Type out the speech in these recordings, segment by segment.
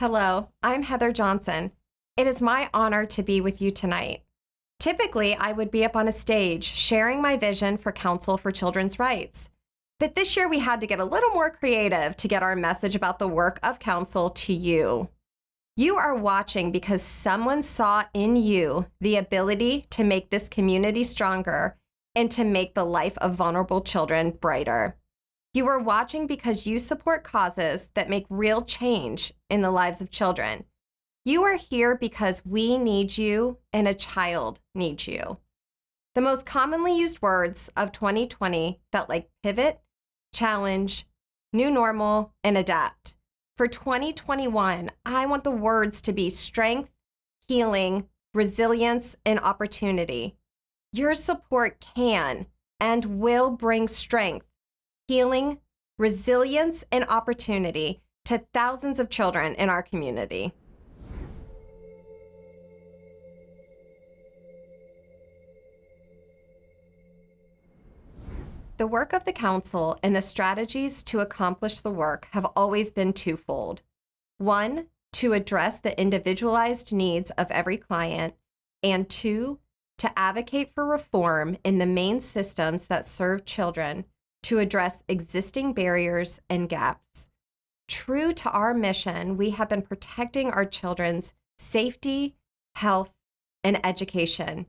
Hello, I'm Heather Johnson. It is my honor to be with you tonight. Typically, I would be up on a stage sharing my vision for Council for Children's Rights. But this year we had to get a little more creative to get our message about the work of Council to you. You are watching because someone saw in you the ability to make this community stronger and to make the life of vulnerable children brighter. You are watching because you support causes that make real change in the lives of children. You are here because we need you and a child needs you. The most commonly used words of 2020 felt like pivot, challenge, new normal, and adapt. For 2021, I want the words to be strength, healing, resilience, and opportunity. Your support can and will bring strength, healing, resilience, and opportunity to thousands of children in our community. The work of the Council and the strategies to accomplish the work have always been twofold. One, to address the individualized needs of every client, and two, to advocate for reform in the main systems that serve children to address existing barriers and gaps. True to our mission, we have been protecting our children's safety, health, and education,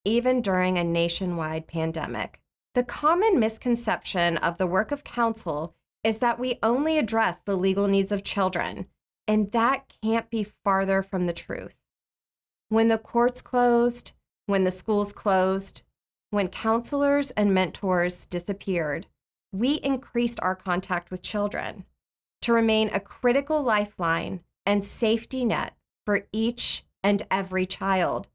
even during a nationwide pandemic. The common misconception of the work of Council is that we only address the legal needs of children, and that can't be farther from the truth. When the courts closed, when the schools closed, when counselors and mentors disappeared, we increased our contact with children to remain a critical lifeline and safety net for each and every child.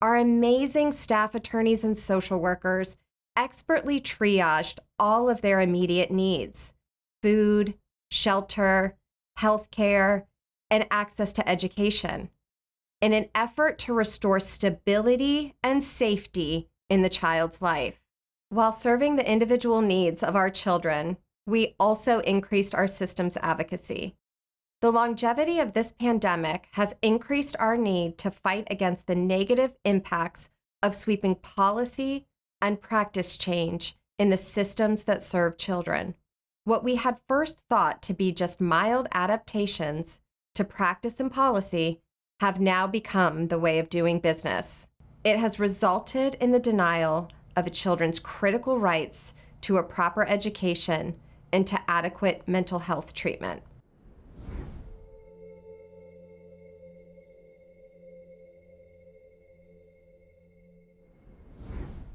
Our amazing staff attorneys and social workers expertly triaged all of their immediate needs: food, shelter, healthcare, and access to education, in an effort to restore stability and safety in the child's life. While serving the individual needs of our children, we also increased our system's advocacy. The longevity of this pandemic has increased our need to fight against the negative impacts of sweeping policy and practice change in the systems that serve children. What we had first thought to be just mild adaptations to practice and policy have now become the way of doing business. It has resulted in the denial of children's critical rights to a proper education and to adequate mental health treatment.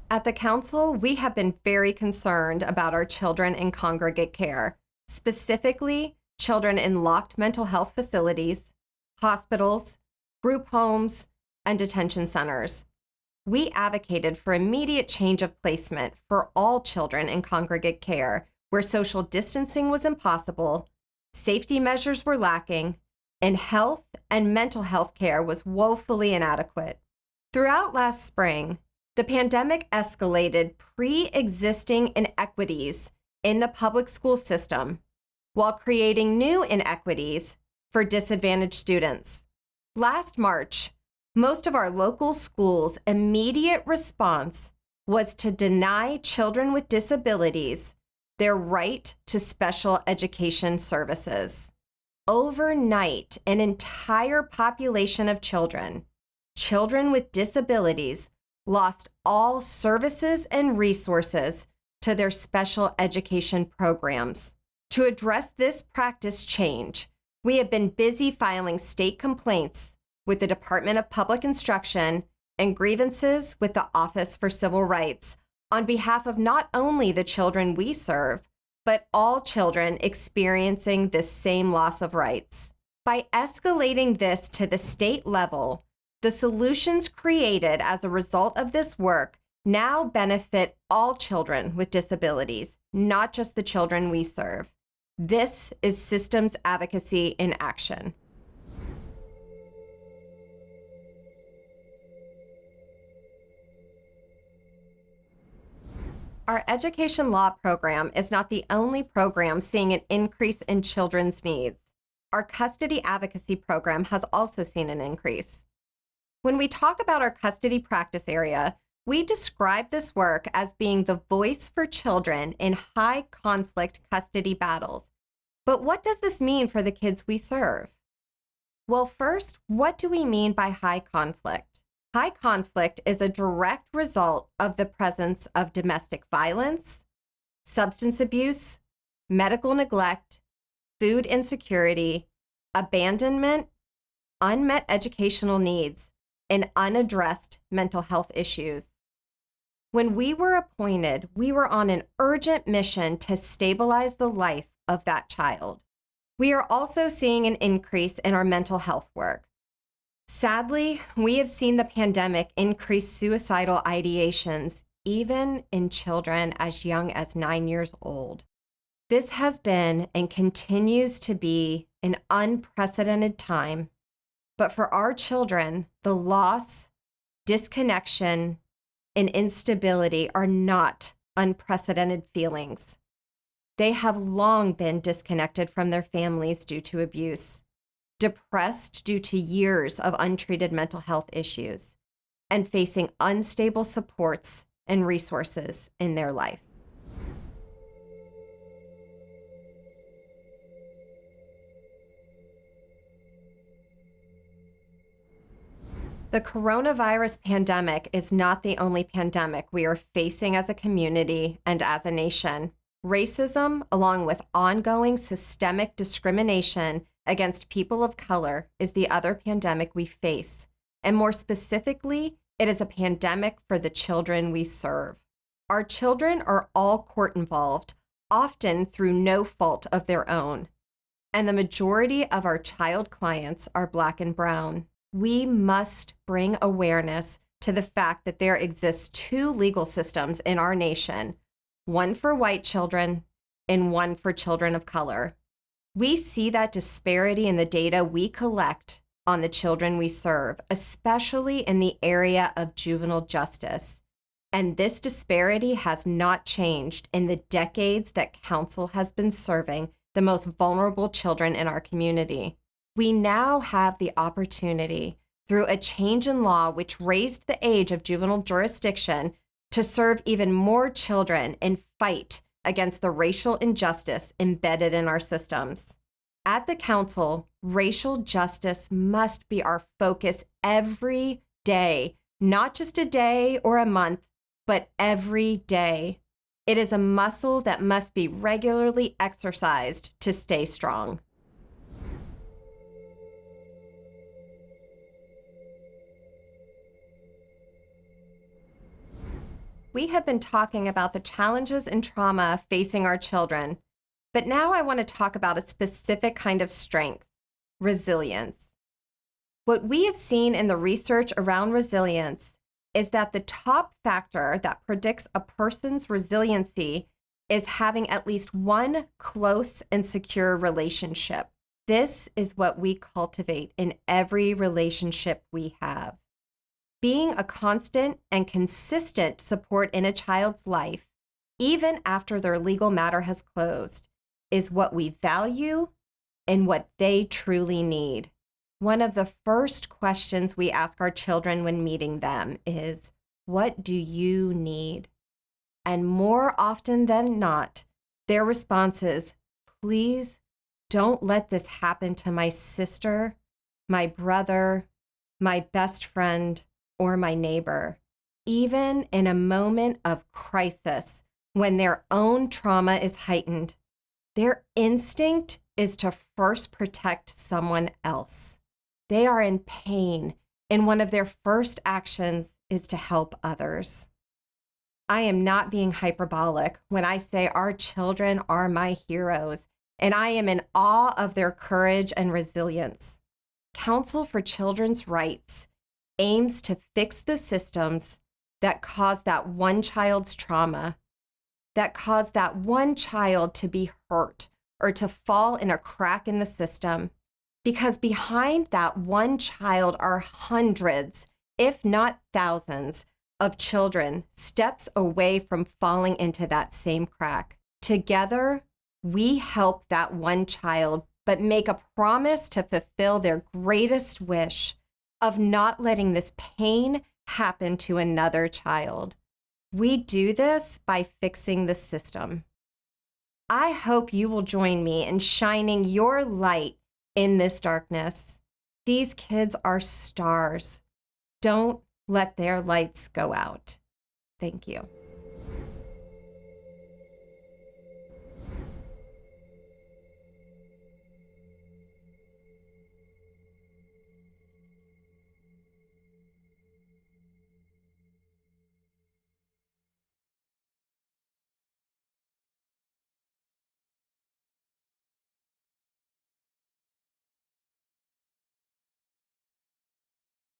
At the Council, we have been very concerned about our children in congregate care, specifically children in locked mental health facilities, hospitals, group homes, and detention centers. We advocated for immediate change of placement for all children in congregate care where social distancing was impossible, safety measures were lacking, and health and mental health care was woefully inadequate. Throughout last spring, the pandemic escalated pre-existing inequities in the public school system while creating new inequities for disadvantaged students. Last March, most of our local schools' immediate response was to deny children with disabilities their right to special education services. Overnight, an entire population of children with disabilities, lost all services and resources to their special education programs. To address this practice change, we have been busy filing state complaints with the Department of Public Instruction and grievances with the Office for Civil Rights on behalf of not only the children we serve, but all children experiencing this same loss of rights. By escalating this to the state level, the solutions created as a result of this work now benefit all children with disabilities, not just the children we serve. This is systems advocacy in action. Our education law program is not the only program seeing an increase in children's needs. Our custody advocacy program has also seen an increase. When we talk about our custody practice area, we describe this work as being the voice for children in high conflict custody battles. But what does this mean for the kids we serve? Well, first, what do we mean by high conflict? High conflict is a direct result of the presence of domestic violence, substance abuse, medical neglect, food insecurity, abandonment, unmet educational needs, and unaddressed mental health issues. When we were appointed, we were on an urgent mission to stabilize the life of that child. We are also seeing an increase in our mental health work. Sadly, we have seen the pandemic increase suicidal ideations, even in children as young as 9 years old. This has been and continues to be an unprecedented time, but for our children, the loss, disconnection, and instability are not unprecedented feelings. They have long been disconnected from their families due to abuse, depressed due to years of untreated mental health issues, and facing unstable supports and resources in their life. The coronavirus pandemic is not the only pandemic we are facing as a community and as a nation. Racism, along with ongoing systemic discrimination against people of color, is the other pandemic we face. And more specifically, it is a pandemic for the children we serve. Our children are all court involved, often through no fault of their own. And the majority of our child clients are Black and brown. We must bring awareness to the fact that there exists two legal systems in our nation, one for white children and one for children of color. We see that disparity in the data we collect on the children we serve, especially in the area of juvenile justice. And this disparity has not changed in the decades that counsel has been serving the most vulnerable children in our community. We now have the opportunity, through a change in law which raised the age of juvenile jurisdiction, to serve even more children and fight against the racial injustice embedded in our systems. At the council, racial justice must be our focus every day, not just a day or a month, but every day. It is a muscle that must be regularly exercised to stay strong. We have been talking about the challenges and trauma facing our children, but now I want to talk about a specific kind of strength, resilience. What we have seen in the research around resilience is that the top factor that predicts a person's resiliency is having at least one close and secure relationship. This is what we cultivate in every relationship we have. Being a constant and consistent support in a child's life, even after their legal matter has closed, is what we value and what they truly need. One of the first questions we ask our children when meeting them is, "What do you need?" And more often than not, their response is, "Please don't let this happen to my sister, my brother, my best friend, or my neighbor," even in a moment of crisis when their own trauma is heightened. Their instinct is to first protect someone else. They are in pain, and one of their first actions is to help others. I am not being hyperbolic when I say our children are my heroes, and I am in awe of their courage and resilience. Council for Children's Rights aims to fix the systems that cause that one child's trauma, that cause that one child to be hurt or to fall in a crack in the system. Because behind that one child are hundreds, if not thousands, of children steps away from falling into that same crack. Together, we help that one child but make a promise to fulfill their greatest wish of not letting this pain happen to another child. We do this by fixing the system. I hope you will join me in shining your light in this darkness. These kids are stars. Don't let their lights go out. Thank you.